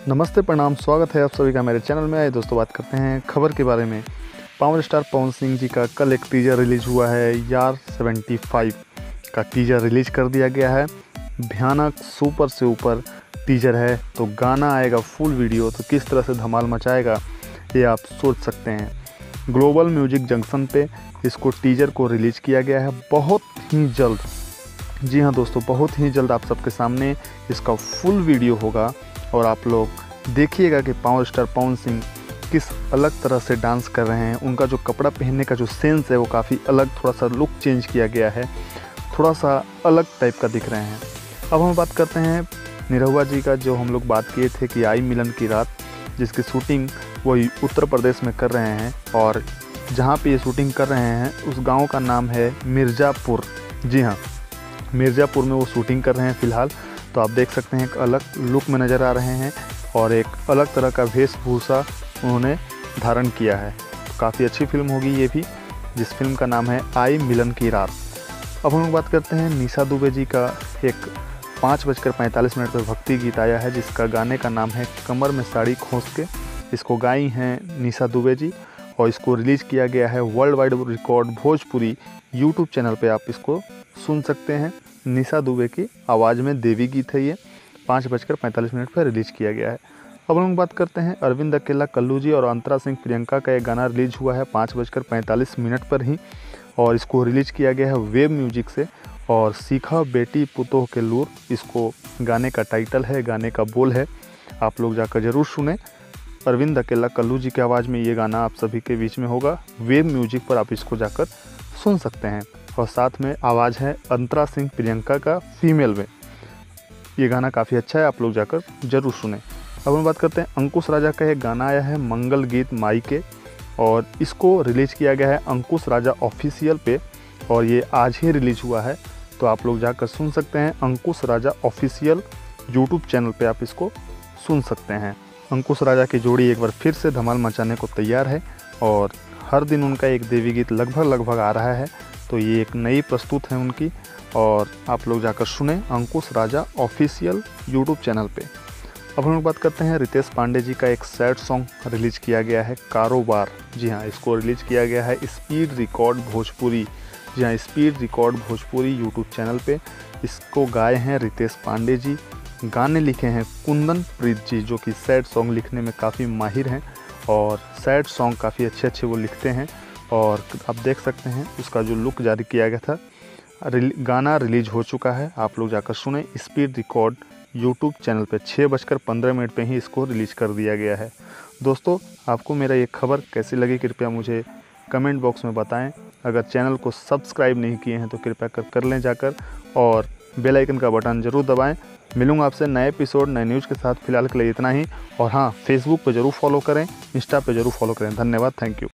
नमस्ते, प्रणाम, स्वागत है आप सभी का मेरे चैनल में। आए दोस्तों, बात करते हैं खबर के बारे में। पावर स्टार पवन सिंह जी का कल एक टीजर रिलीज हुआ है। यार 75 का टीजर रिलीज कर दिया गया है। भयानक सुपर से ऊपर टीजर है, तो गाना आएगा फुल वीडियो, तो किस तरह से धमाल मचाएगा ये आप सोच सकते हैं। ग्लोबल म्यूजिक जंक्शन पे इसको टीजर को रिलीज किया गया है बहुत ही जल्द। जी हाँ दोस्तों, बहुत ही जल्द आप सबके सामने इसका फुल वीडियो होगा और आप लोग देखिएगा कि पावर स्टार पवन सिंह किस अलग तरह से डांस कर रहे हैं। उनका जो कपड़ा पहनने का जो सेंस है वो काफ़ी अलग, थोड़ा सा लुक चेंज किया गया है, थोड़ा सा अलग टाइप का दिख रहे हैं। अब हम बात करते हैं निरहुआ जी का, जो हम लोग बात किए थे कि आई मिलन की रात, जिसकी शूटिंग वो उत्तर प्रदेश में कर रहे हैं। और जहाँ पे ये शूटिंग कर रहे हैं उस गाँव का नाम है मिर्ज़ापुर। जी हाँ, मिर्ज़ापुर में वो शूटिंग कर रहे हैं फ़िलहाल। तो आप देख सकते हैं एक अलग लुक में नज़र आ रहे हैं और एक अलग तरह का वेशभूषा उन्होंने धारण किया है। तो काफ़ी अच्छी फिल्म होगी ये भी, जिस फिल्म का नाम है आई मिलन की रात। अब हम बात करते हैं निशा दुबे जी का। एक 5:45 पर भक्ति गीत आया है, जिसका गाने का नाम है कमर में साड़ी खोस के। इसको गाई हैं निशा दुबे जी और इसको रिलीज़ किया गया है world wide record Bhojpuri YouTube channel पे। आप इसको सुन सकते हैं। निशा दुबे की आवाज़ में देवी गीत है ये। 5:45 पर रिलीज़ किया गया है। अब हम बात करते हैं अरविंद अकेला, कल्लू जी और अंतरा सिंह प्रियंका का एक गाना रिलीज हुआ है 5:45 पर ही, और इसको रिलीज़ किया गया है वेब म्यूजिक से। और सीखा बेटी पुतोह के लूर, इसको गाने का टाइटल है, गाने का बोल है। आप लोग जाकर ज़रूर सुने। अरविंद अकेला, कल्लू जी की आवाज़ में ये गाना आप सभी के बीच में होगा। वेब म्यूजिक पर आप इसको जाकर सुन सकते हैं। और साथ में आवाज़ है अंतरा सिंह प्रियंका का फीमेल में। ये गाना काफ़ी अच्छा है, आप लोग जाकर ज़रूर सुने। अब हम बात करते हैं अंकुश राजा का एक गाना आया है मंगल गीत माई के, और इसको रिलीज़ किया गया है अंकुश राजा ऑफिशियल पे, और ये आज ही रिलीज़ हुआ है। तो आप लोग जाकर सुन सकते हैं। अंकुश राजा ऑफिशियल यूट्यूब चैनल पे आप इसको सुन सकते हैं। अंकुश राजा की जोड़ी एक बार फिर से धमाल मचाने को तैयार है, और हर दिन उनका एक देवी गीत लगभग आ रहा है। तो ये एक नई प्रस्तुत है उनकी, और आप लोग जाकर सुने अंकुश राजा ऑफिशियल यूट्यूब चैनल पे। अब हम लोग बात करते हैं रितेश पांडे जी का एक सैड सॉन्ग रिलीज़ किया गया है कारोबार। जी हाँ, इसको रिलीज़ किया गया है स्पीड रिकॉर्ड भोजपुरी। जी हाँ, speed record Bhojpuri YouTube channel पे। इसको गाए हैं रितेश पांडे जी, गाने लिखे हैं कुंदन प्रीत जी, जो कि सैड सॉन्ग लिखने में काफ़ी माहिर हैं और सैड सॉन्ग काफ़ी अच्छे वो लिखते हैं। और आप देख सकते हैं उसका जो लुक जारी किया गया था। गाना रिलीज हो चुका है, आप लोग जाकर सुने। स्पीड रिकॉर्ड यूट्यूब चैनल पे 6:15 पे ही इसको रिलीज़ कर दिया गया है। दोस्तों, आपको मेरा ये खबर कैसी लगी कृपया मुझे कमेंट बॉक्स में बताएं। अगर चैनल को सब्सक्राइब नहीं किए हैं तो कृपया कर लें जाकर, और बेल आइकन का बटन ज़रूर दबाएं। मिलूंगा आपसे नए एपिसोड नए न्यूज़ के साथ। फिलहाल के लिए इतना ही। और हाँ, फेसबुक पे ज़रूर फॉलो करें, इंस्टा पे ज़रूर फॉलो करें। धन्यवाद, थैंक यू।